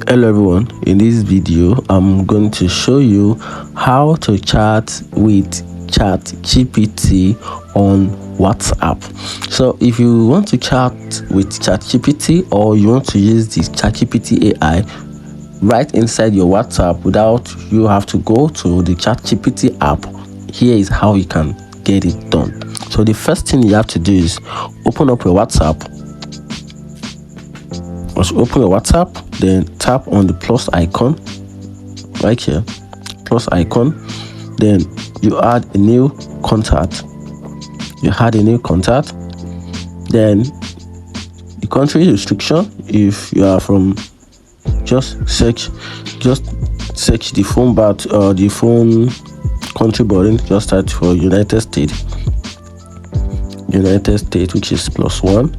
Hello everyone, in this video I'm going to show you how to chat with ChatGPT on WhatsApp. So if you want to chat with ChatGPT or you want to use the ChatGPT AI right inside your WhatsApp without you have to go to the ChatGPT app, here is how you can get it done. So the first thing you have to do is open up your WhatsApp. Once you open your WhatsApp, then tap on the plus icon right here, plus icon. Then you add a new contact. Then the country restriction, if you are from, just search the phone the phone country button. Just search for United States, which is +1.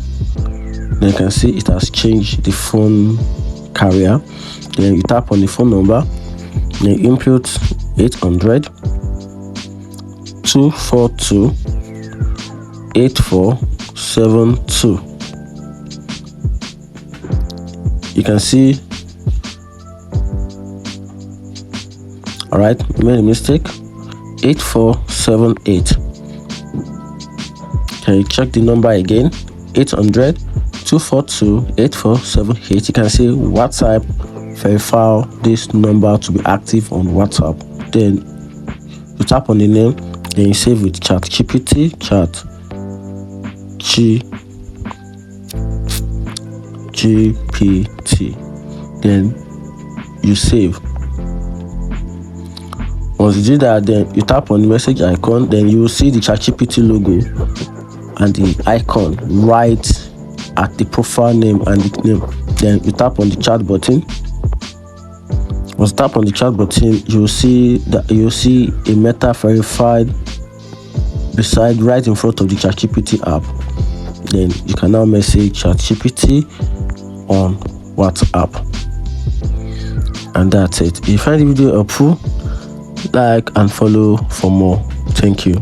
Then you can see it has changed the phone carrier. Then you tap on the phone number, then you input 800 242 8472. You can see, all right, you made a mistake, 8478. Can you check the number again? 800 242 8478. You can see WhatsApp verify this number to be active on WhatsApp. Then you tap on the name, then you save with ChatGPT, ChatGPT. Then you save. Once you do that, then you tap on the message icon, then you will see the ChatGPT logo and the icon right at the profile name and the name. Then you tap on the chat button. Once you tap on the chat button, you'll see a meta verified beside right in front of the ChatGPT app. Then you can now message ChatGPT on WhatsApp, and that's it. If you find the video helpful, like and follow for more. Thank you.